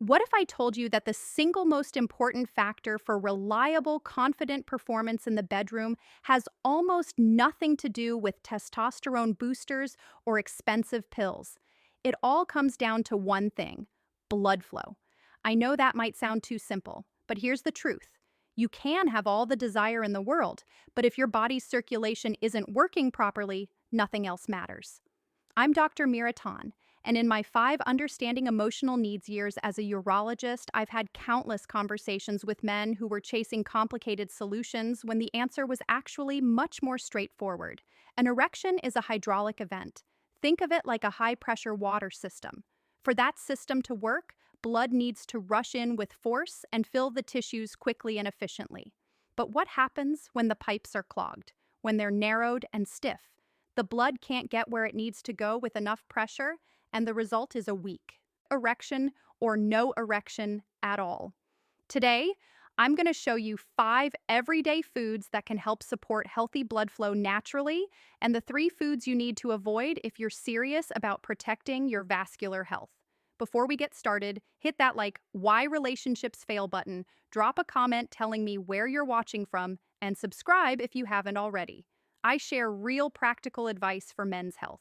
What if I told you that the single most important factor for reliable, confident performance in the bedroom has almost nothing to do with testosterone boosters or expensive pills? It all comes down to one thing: blood flow. I know that might sound too simple, but here's the truth. You can have all the desire in the world, but if your body's circulation isn't working properly, nothing else matters. I'm Dr. Mira Tan, and in my 5 Understanding Emotional Needs years as a urologist, I've had countless conversations with men who were chasing complicated solutions when the answer was actually much more straightforward. An erection is a hydraulic event. Think of it like a high-pressure water system. For that system to work, blood needs to rush in with force and fill the tissues quickly and efficiently. But what happens when the pipes are clogged, when they're narrowed and stiff? The blood can't get where it needs to go with enough pressure, and the result is a weak erection or no erection at all. Today, I'm going to show you 5 everyday foods that can help support healthy blood flow naturally, and the 3 foods you need to avoid if you're serious about protecting your vascular health. Before we get started, hit that why relationships fail button, drop a comment telling me where you're watching from, and subscribe if you haven't already. I share real practical advice for men's health.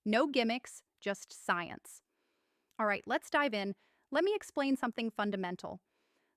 No gimmicks, just science. All right, let's dive in. Let me explain something fundamental.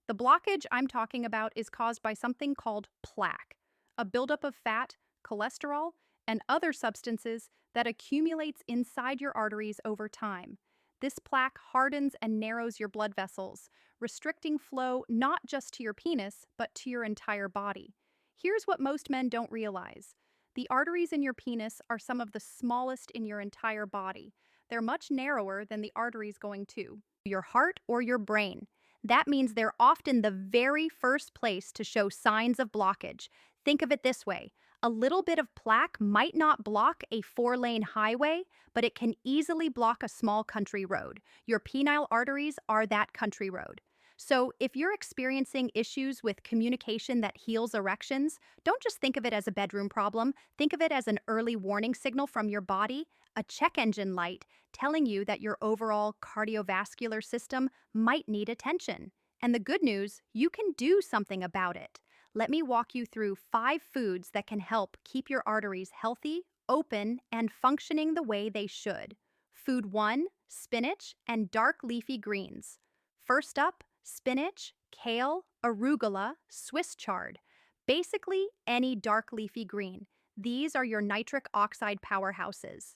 The blockage I'm talking about is caused by something called plaque, a buildup of fat, cholesterol, and other substances that accumulates inside your arteries over time. This plaque hardens and narrows your blood vessels, restricting flow not just to your penis, but to your entire body. Here's what most men don't realize. The arteries in your penis are some of the smallest in your entire body. They're much narrower than the arteries going to your heart or your brain. That means they're often the very first place to show signs of blockage. Think of it this way. A little bit of plaque might not block a 4-lane highway, but it can easily block a small country road. Your penile arteries are that country road. So, if you're experiencing issues with communication that heals erections, don't just think of it as a bedroom problem. Think of it as an early warning signal from your body, a check engine light telling you that your overall cardiovascular system might need attention. And the good news, you can do something about it. Let me walk you through 5 foods that can help keep your arteries healthy, open, and functioning the way they should. Food 1: spinach and dark leafy greens. First up, spinach, kale, arugula, Swiss chard. Basically, any dark leafy green. These are your nitric oxide powerhouses.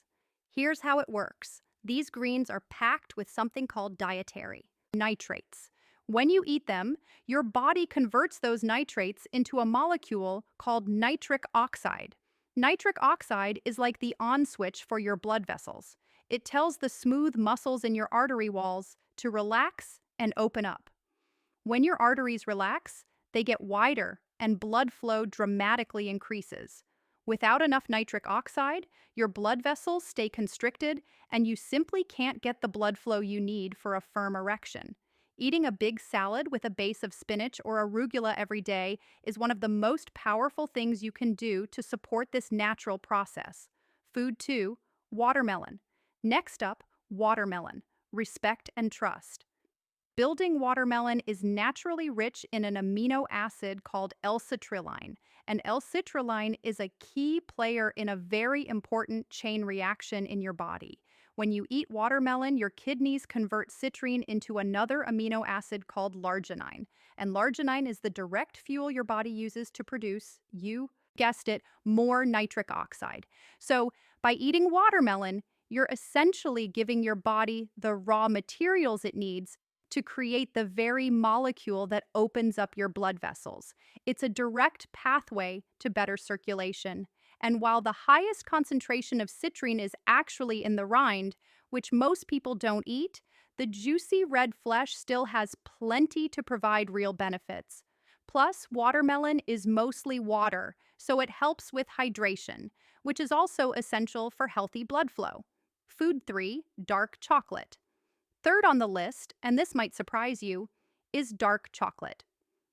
Here's how it works. These greens are packed with something called dietary nitrates. When you eat them, your body converts those nitrates into a molecule called nitric oxide. Nitric oxide is like the on switch for your blood vessels. It tells the smooth muscles in your artery walls to relax and open up. When your arteries relax, they get wider and blood flow dramatically increases. Without enough nitric oxide, your blood vessels stay constricted and you simply can't get the blood flow you need for a firm erection. Eating a big salad with a base of spinach or arugula every day is one of the most powerful things you can do to support this natural process. Food 2: watermelon. Next up, watermelon. Respect and trust. Building watermelon is naturally rich in an amino acid called L-citrulline, and L-citrulline is a key player in a very important chain reaction in your body. When you eat watermelon, your kidneys convert citrine into another amino acid called larginine, and larginine is the direct fuel your body uses to produce, you guessed it, more nitric oxide. So, by eating watermelon, you're essentially giving your body the raw materials it needs to create the very molecule that opens up your blood vessels. It's a direct pathway to better circulation. And while the highest concentration of citrine is actually in the rind, which most people don't eat, the juicy red flesh still has plenty to provide real benefits. Plus, watermelon is mostly water, so it helps with hydration, which is also essential for healthy blood flow. Food 3: dark chocolate. Third on the list, and this might surprise you, is dark chocolate.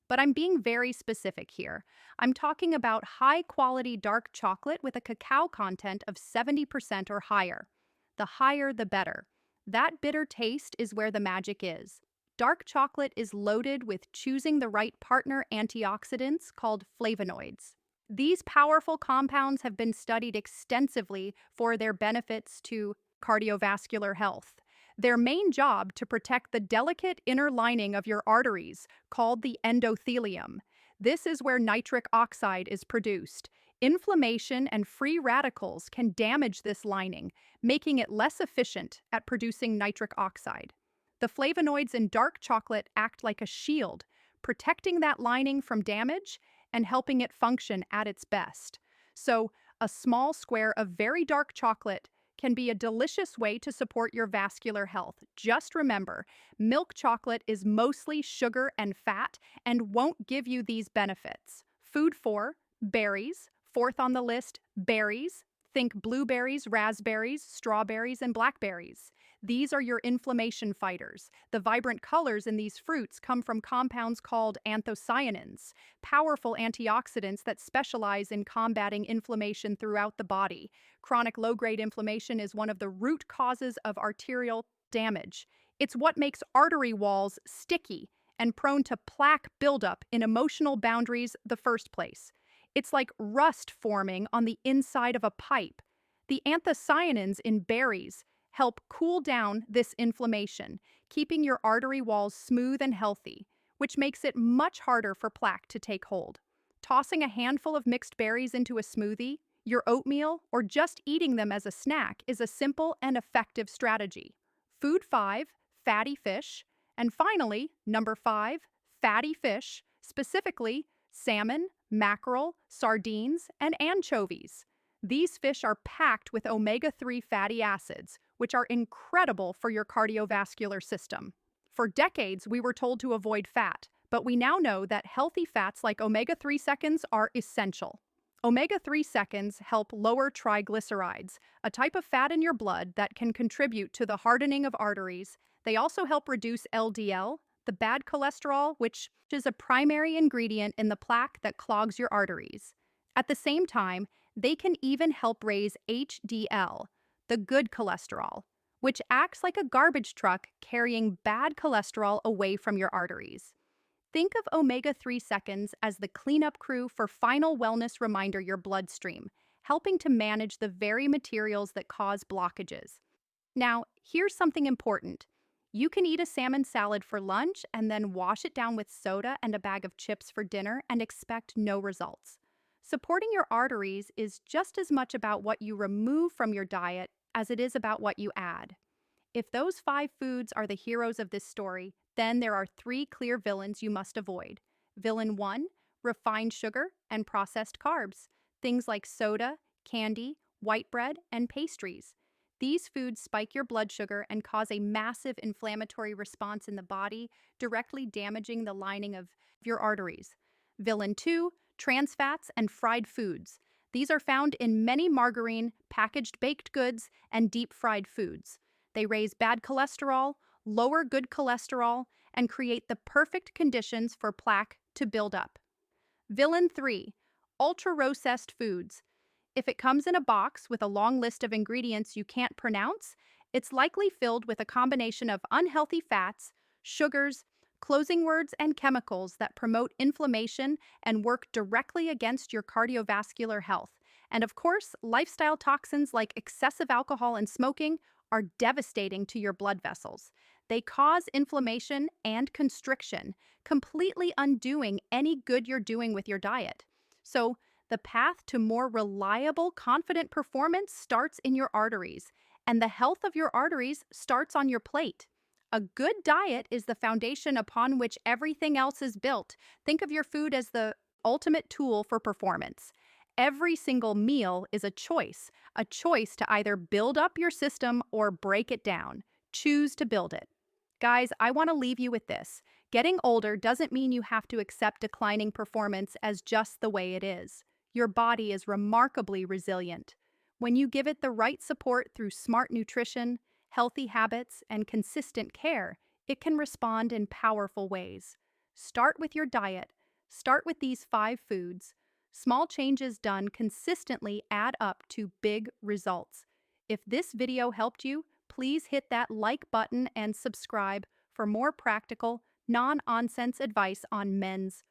But I'm being very specific here. I'm talking about high-quality dark chocolate with a cacao content of 70% or higher. The higher, the better. That bitter taste is where the magic is. Dark chocolate is loaded with choosing the right partner antioxidants called flavonoids. These powerful compounds have been studied extensively for their benefits to cardiovascular health. Their main job to protect the delicate inner lining of your arteries, called the endothelium. This is where nitric oxide is produced. Inflammation and free radicals can damage this lining, making it less efficient at producing nitric oxide. The flavonoids in dark chocolate act like a shield, protecting that lining from damage and helping it function at its best. So, a small square of very dark chocolate can be a delicious way to support your vascular health. Just remember, milk chocolate is mostly sugar and fat and won't give you these benefits. Food 4, berries. Fourth on the list, berries. Think blueberries, raspberries, strawberries, and blackberries. These are your inflammation fighters. The vibrant colors in these fruits come from compounds called anthocyanins, powerful antioxidants that specialize in combating inflammation throughout the body. Chronic low-grade inflammation is one of the root causes of arterial damage. It's what makes artery walls sticky and prone to plaque buildup in emotional boundaries the first place. It's like rust forming on the inside of a pipe. The anthocyanins in berries help cool down this inflammation, keeping your artery walls smooth and healthy, which makes it much harder for plaque to take hold. Tossing a handful of mixed berries into a smoothie, your oatmeal, or just eating them as a snack is a simple and effective strategy. Food 5, fatty fish. And finally, number 5, fatty fish, specifically salmon, mackerel, sardines, and anchovies. These fish are packed with omega-3 fatty acids, which are incredible for your cardiovascular system. For decades, we were told to avoid fat, but we now know that healthy fats like omega-3 seconds are essential. Omega-3 seconds help lower triglycerides, a type of fat in your blood that can contribute to the hardening of arteries. They also help reduce LDL, the bad cholesterol, which is a primary ingredient in the plaque that clogs your arteries. At the same time, they can even help raise HDL, the good cholesterol, which acts like a garbage truck carrying bad cholesterol away from your arteries. Think of omega-3 seconds as the cleanup crew for final wellness reminder your bloodstream, helping to manage the very materials that cause blockages. Now, here's something important. You can eat a salmon salad for lunch and then wash it down with soda and a bag of chips for dinner and expect no results. Supporting your arteries is just as much about what you remove from your diet as it is about what you add. If those 5 foods are the heroes of this story, then there are 3 clear villains you must avoid. Villain 1, refined sugar and processed carbs, things like soda, candy, white bread, and pastries. These foods spike your blood sugar and cause a massive inflammatory response in the body, directly damaging the lining of your arteries. Villain 2, trans fats and fried foods. These are found in many margarine, packaged baked goods, and deep-fried foods. They raise bad cholesterol, lower good cholesterol, and create the perfect conditions for plaque to build up. Villain 3, ultra-processed foods. If it comes in a box with a long list of ingredients you can't pronounce, it's likely filled with a combination of unhealthy fats, sugars, closing words, and chemicals that promote inflammation and work directly against your cardiovascular health. And of course, lifestyle toxins like excessive alcohol and smoking are devastating to your blood vessels. They cause inflammation and constriction, completely undoing any good you're doing with your diet. So, the path to more reliable, confident performance starts in your arteries, and the health of your arteries starts on your plate. A good diet is the foundation upon which everything else is built. Think of your food as the ultimate tool for performance. Every single meal is a choice to either build up your system or break it down. Choose to build it. Guys, I want to leave you with this. Getting older doesn't mean you have to accept declining performance as just the way it is. Your body is remarkably resilient. When you give it the right support through smart nutrition, healthy habits, and consistent care, it can respond in powerful ways. Start with your diet. Start with these 5 foods. Small changes done consistently add up to big results. If this video helped you, please hit that like button and subscribe for more practical, non nonsense advice on men's